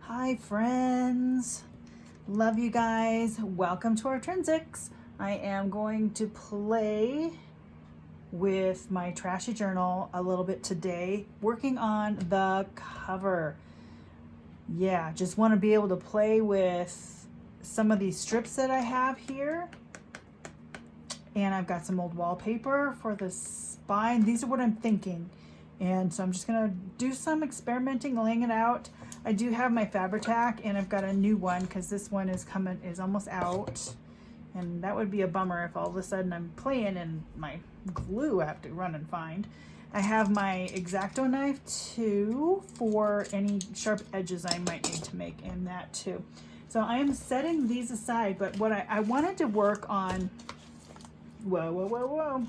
Hi friends, love you guys. Welcome to our Trinsics. I am going to play with my Trashy journal a little bit today, working on the cover. Yeah, just want to be able to play with some of these strips that I have here. And I've got some old wallpaper for the spine. These are what I'm thinking. And so I'm just gonna do some experimenting, laying it out. I do have my Fabri-Tac and I've got a new one because this one is almost out. And that would be a bummer if all of a sudden I'm playing and my glue I have to run and find. I have my X-Acto knife too for any sharp edges I might need to make in that too. So I am setting these aside, but what I wanted to work on, whoa.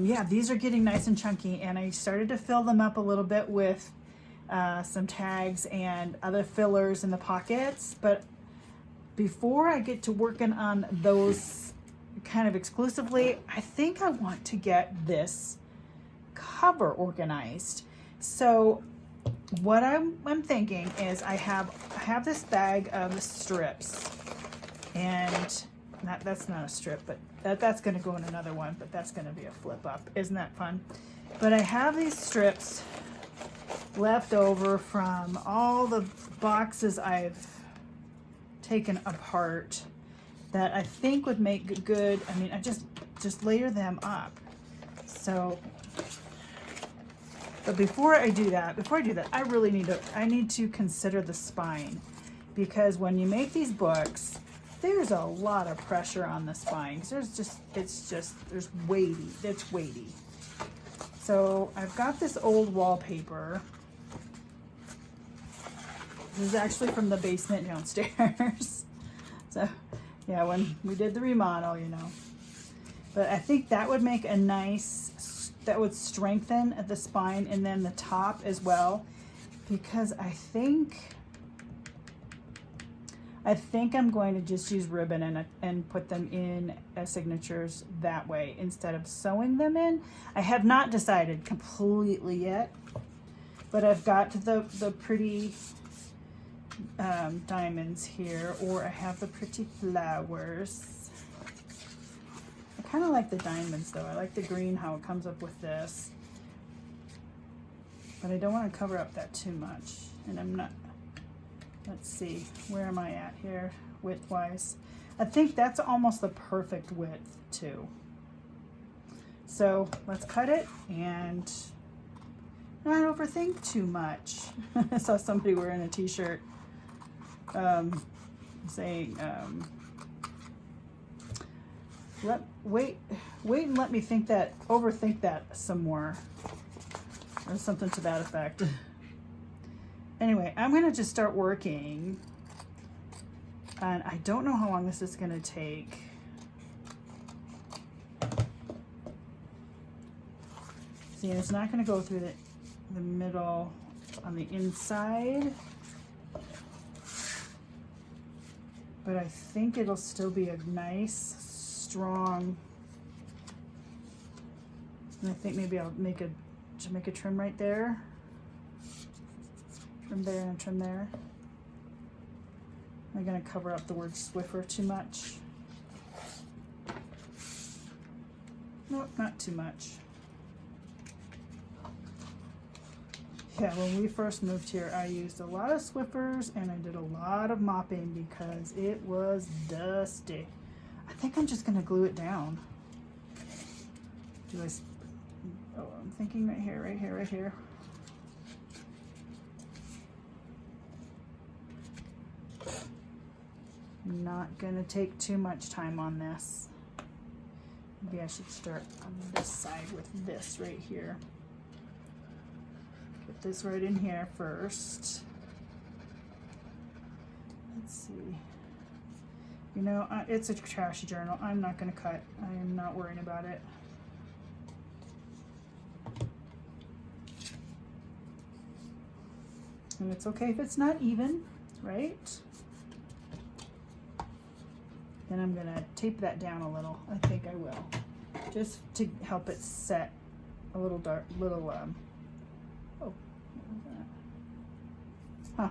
Yeah, these are getting nice and chunky, and I started to fill them up a little bit with some tags and other fillers in the pockets. But before I get to working on those kind of exclusively, I think I want to get this cover organized. So what I'm thinking is I have this bag of strips, and that's not a strip, but that's going to go in another one, but that's going to be a flip up. Isn't that fun? But I have these strips left over from all the boxes I've taken apart that I think would make good. I mean, I just layer them up. So, but before I do that, I really need to consider the spine, because when you make these books, there's a lot of pressure on the spines. It's weighty. So I've got this old wallpaper. This is actually from the basement downstairs. So yeah, when we did the remodel, you know. But I think that would make a nice, that would strengthen the spine and then the top as well, because I think I'm going to just use ribbon and put them in as signatures that way instead of sewing them in. I have not decided completely yet, but I've got the pretty diamonds here, or I have the pretty flowers. I kind of like the diamonds though. I like the green, how it comes up with this. But I don't want to cover up that too much. And I'm not... Let's see, where am I at here, width-wise? I think that's almost the perfect width, too. So let's cut it and not overthink too much. I saw somebody wearing a t-shirt saying, wait and let me overthink that some more, or something to that effect. Anyway, I'm going to just start working, and I don't know how long this is going to take. See, it's not going to go through the middle on the inside, but I think it'll still be a nice, strong, and I think maybe I'll make a trim right there. Trim there and trim there. I'm going to cover up the word Swiffer too much. Nope, not too much. Yeah, when we first moved here, I used a lot of Swiffers and I did a lot of mopping because it was dusty. I think I'm just going to glue it down. I'm thinking right here. Not gonna take too much time on this. Maybe I should start on this side with this right here. Get this right in here first. Let's see. You know, it's a Trashy journal. I'm not gonna cut. I am not worrying about it. And it's okay if it's not even, right? Then I'm going to tape that down a little. I think I will. Just to help it set a little dark, oh, what was that? Huh.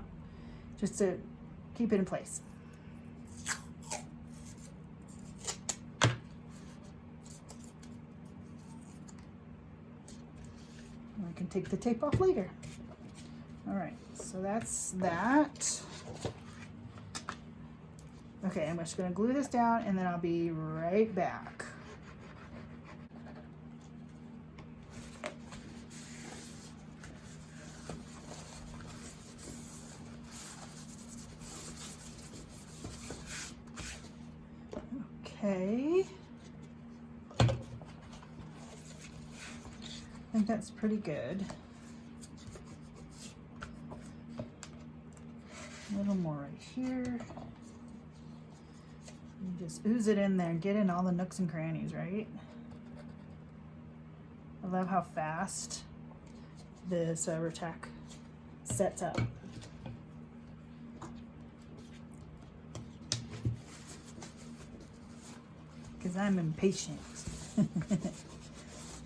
just to keep it in place. And I can take the tape off later. All right, so that's that. Okay, I'm just gonna glue this down and then I'll be right back. Okay. I think that's pretty good. A little more right here. You just ooze it in there, get in all the nooks and crannies, right? I love how fast this Retac sets up. Because I'm impatient.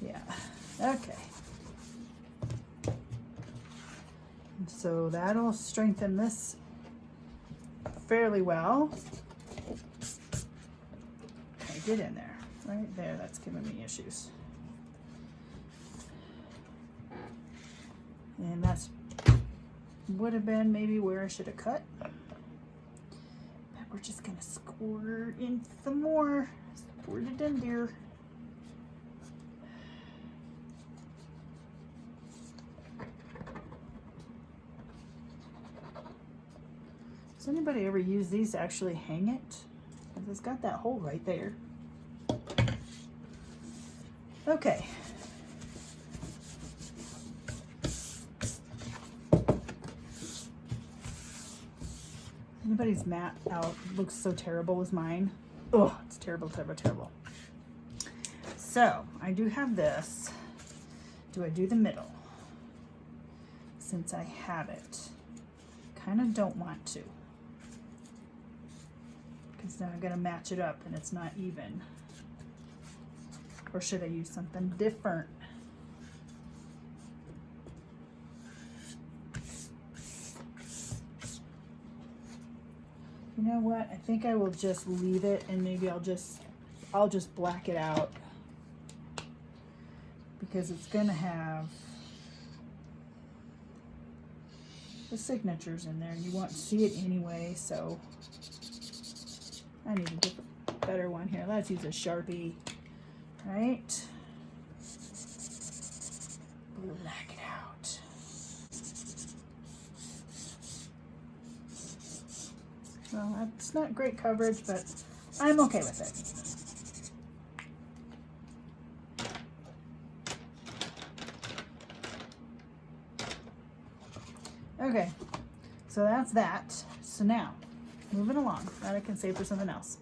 Yeah, okay. So that'll strengthen this fairly well. Get in there, right there, that's giving me issues. And that's would have been maybe where I should have cut. But we're just gonna squirt in some more. Squirt it in there. Does anybody ever use these to actually hang it? Because it's got that hole right there. Okay. Anybody's mat out looks so terrible as mine. Oh, it's terrible, terrible, terrible. So I do have this. Do I do the middle? Since I have it. Kind of don't want to. Because now I'm going to match it up and it's not even. Or should I use something different? You know what? I think I will just leave it and maybe I'll just black it out. Because it's going to have the signatures in there. You won't see it anyway, so I need a different, better one here. Let's use a Sharpie. Right? Black it out. Well, that's not great coverage, but I'm okay with it. Okay, so that's that. So now, moving along, that I can save for something else.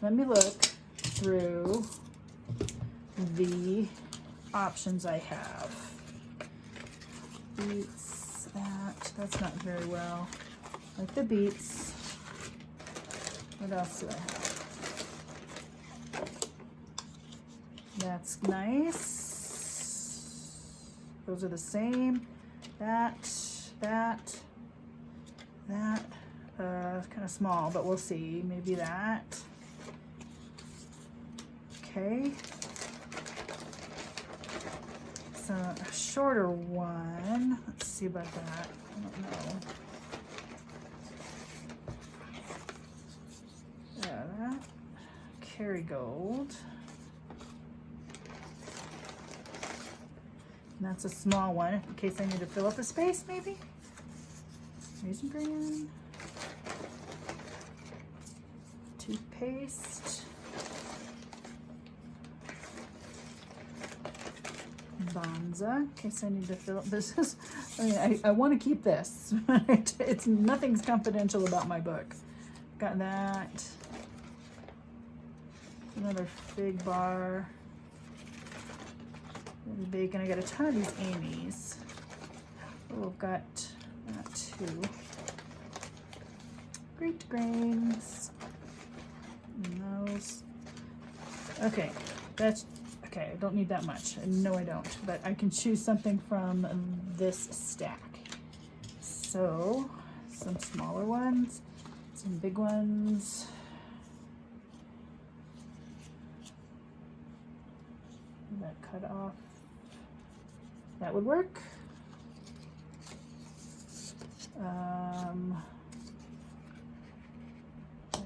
Let me look through the options I have. Beets, that's not very well. Like the beets. What else do I have? That's nice. Those are the same. That, kind of small, but we'll see. Maybe that. Okay. So a shorter one. Let's see about that. I don't know. Yeah, that. Kerrygold. And that's a small one in case I need to fill up a space, maybe. Raisin bran. Toothpaste. Bonza, in case I need to fill up. This is, I mean, I want to keep this. It's nothing's confidential about my book. Got that. Another fig bar. Bacon. I got a ton of these Amy's. Oh, I've got that too. Great grains. And those. Okay, that's okay. I don't need that much. No, I don't. But I can choose something from this stack. So some smaller ones, some big ones. That cut off. That would work. That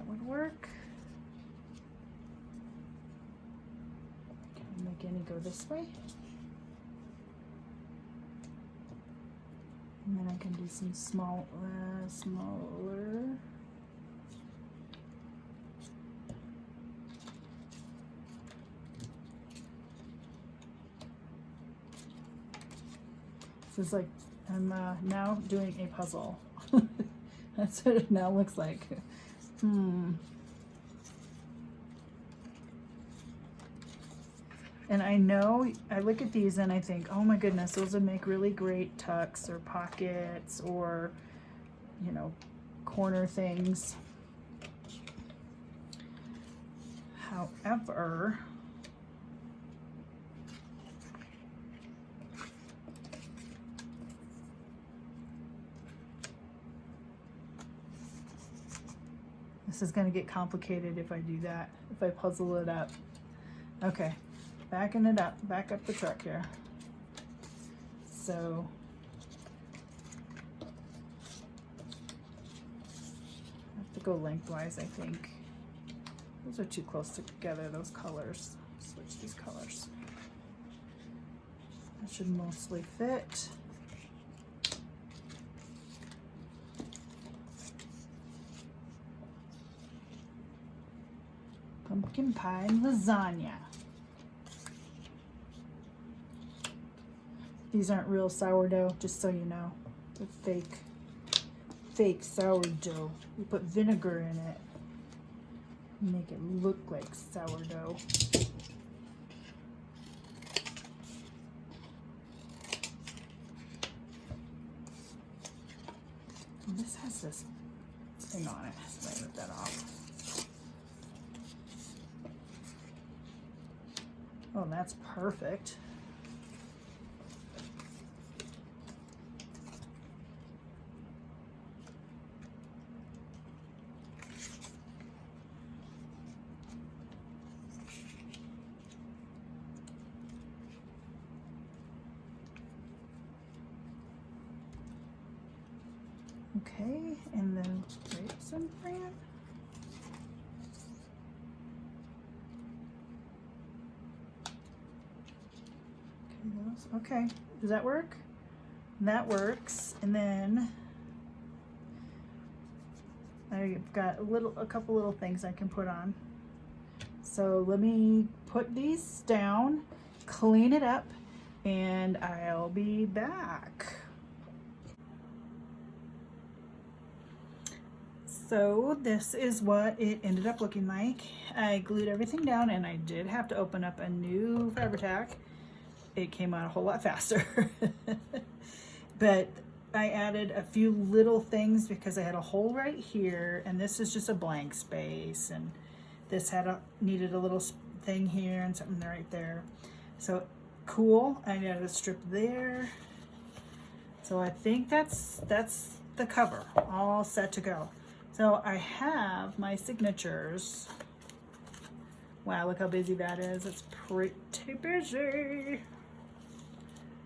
would work. Can I make any go this way? And then I can do some smaller. This is like, I'm now doing a puzzle. That's what it now looks like. And I know, I look at these and I think, oh my goodness, those would make really great tucks or pockets or, you know, corner things. However, this is going to get complicated if I do that, if I puzzle it up. Okay, backing it up, back up the truck here. So, I have to go lengthwise, I think. Those are too close together, those colors. Switch these colors. That should mostly fit. Pumpkin pie and lasagna. These aren't real sourdough, just so you know. They're fake sourdough. We put vinegar in it. Make it look like sourdough. And this has this thing on it. So I rip that off. Oh, that's perfect. Okay, and then raisin bran. Okay, does that work? That works. And then I've got a couple little things I can put on. So let me put these down, clean it up, and I'll be back. So this is what it ended up looking like. I glued everything down and I did have to open up a new Fabri-Tac. It came out a whole lot faster. But I added a few little things because I had a hole right here, and this is just a blank space, and this needed a little thing here and something right there. So cool. I added a strip there. So I think that's the cover, all set to go. So I have my signatures. Wow, look how busy that is. It's pretty busy.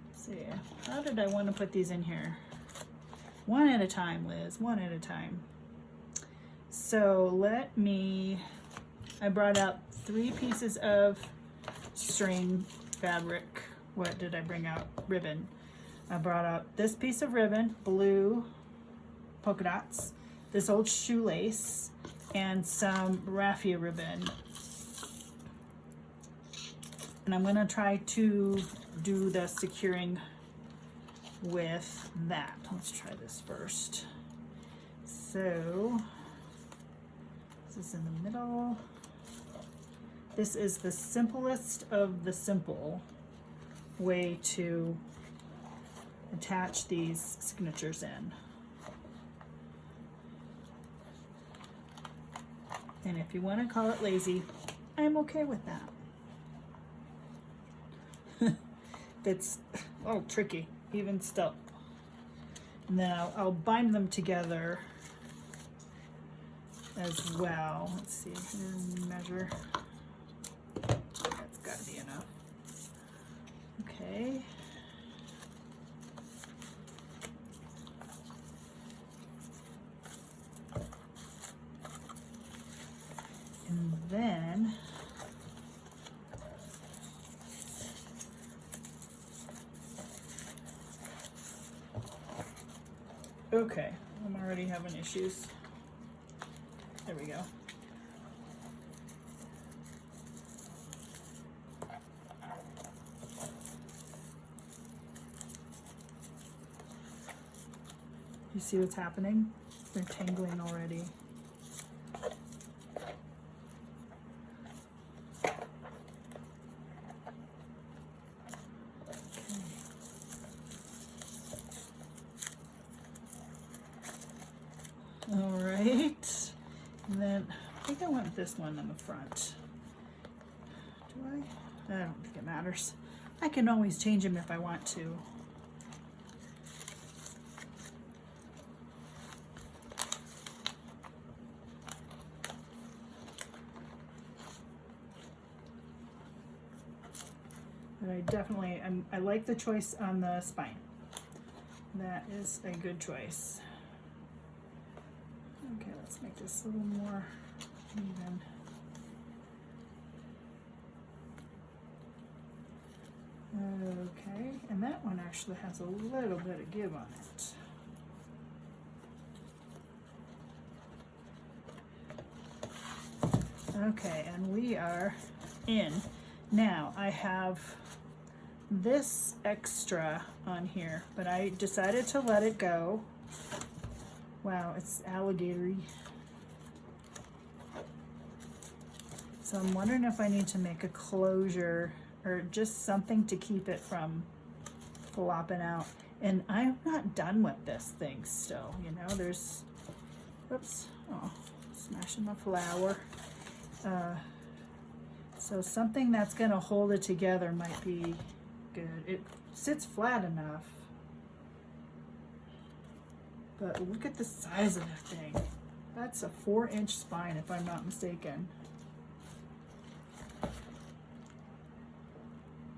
Let's see, how did I want to put these in here? One at a time, Liz, one at a time. So I brought out 3 pieces of string fabric. What did I bring out? Ribbon. I brought out this piece of ribbon, blue polka dots, this old shoelace, and some raffia ribbon. And I'm going to try to do the securing with that. Let's try this first. So this is in the middle. This is the simplest of the simple way to attach these signatures in. And if you want to call it lazy, I'm okay with that. It's tricky, even still. And then I'll bind them together as well. Let's see, here's measure. That's gotta be enough. Okay. And then okay, I'm already having issues. There we go. You see what's happening? They're tangling already. All right, and then I think I want this one on the front. Do I? I don't think it matters. I can always change them if I want to. But I definitely, I like the choice on the spine. That is a good choice. Okay, let's make this a little more even. Okay, and that one actually has a little bit of give on it. Okay, and we are in. Now I have this extra on here, but I decided to let it go. Wow, it's alligatory. So I'm wondering if I need to make a closure or just something to keep it from flopping out. And I'm not done with this thing still, you know, there's, whoops, oh, smashing my flower. So something that's gonna hold it together might be good. It sits flat enough. But look at the size of that thing. That's a 4-inch spine, if I'm not mistaken.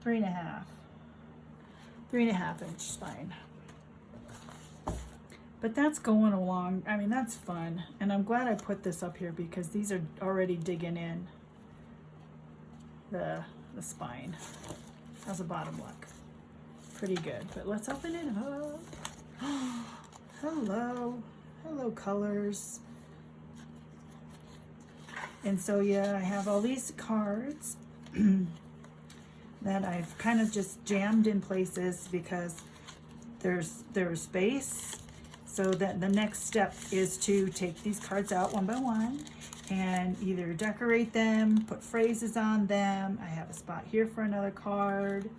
3.5. 3.5-inch spine. But that's going along. I mean, that's fun. And I'm glad I put this up here because these are already digging in the spine. How's the bottom look? Pretty good. But let's open it up. Hello, hello colors. And so yeah, I have all these cards that I've kind of just jammed in places because there's space. So that the next step is to take these cards out one by one and either decorate them, put phrases on them. I have a spot here for another card.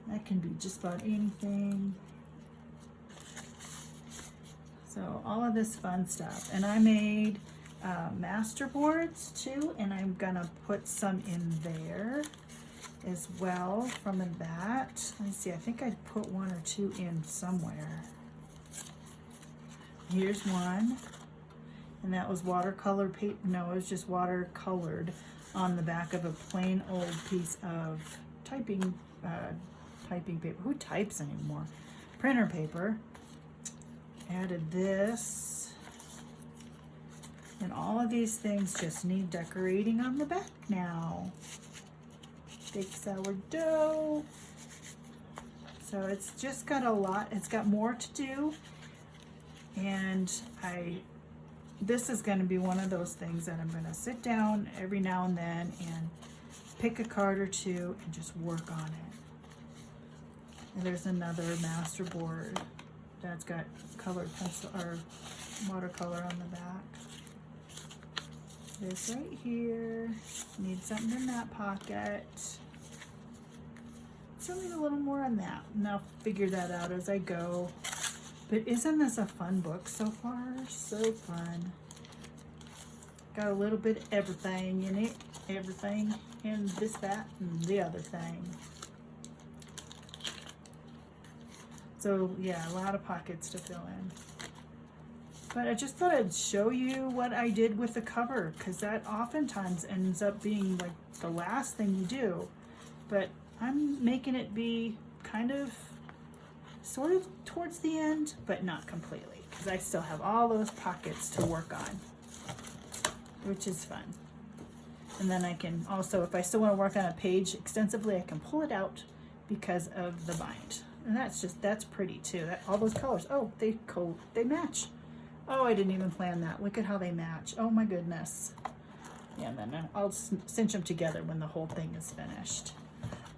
That can be just about anything. So all of this fun stuff. And I made master boards too, and I'm gonna put some in there as well from that. Let me see, I think I'd put 1 or 2 in somewhere. Here's one, and that was watercolor paper. No, it was just watercolored on the back of a plain old piece of typing paper. Who types anymore? Printer paper. Added this, and all of these things just need decorating on the back now. Big sourdough. So it's just got a lot. It's got more to do, and this is going to be one of those things that I'm going to sit down every now and then and pick a card or two and just work on it. And there's another master board that's got colored pencil or watercolor on the back. This right here, need something in that pocket. Still need a little more on that, and I'll figure that out as I go. But isn't this a fun book so far? So fun. Got a little bit of everything in it. Everything, and this, that, and the other thing. So yeah, a lot of pockets to fill in. But I just thought I'd show you what I did with the cover, because that oftentimes ends up being like the last thing you do. But I'm making it be kind of sort of towards the end, but not completely, because I still have all those pockets to work on, which is fun. And then I can also, if I still want to work on a page extensively, I can pull it out because of the bind. And that's pretty too. All those colors, oh, they match. Oh, I didn't even plan that. Look at how they match. Oh my goodness. Yeah, and then I'll cinch them together when the whole thing is finished.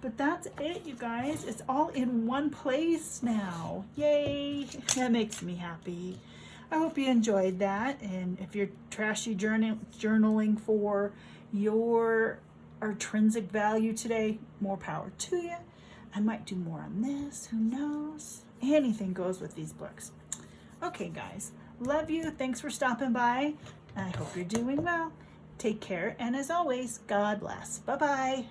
But that's it, you guys. It's all in one place now. Yay! That makes me happy. I hope you enjoyed that. And if you're trashy journaling for your intrinsic value today, more power to you. I might do more on this. Who knows? Anything goes with these books. Okay, guys. Love you. Thanks for stopping by. I hope you're doing well. Take care. And as always, God bless. Bye-bye.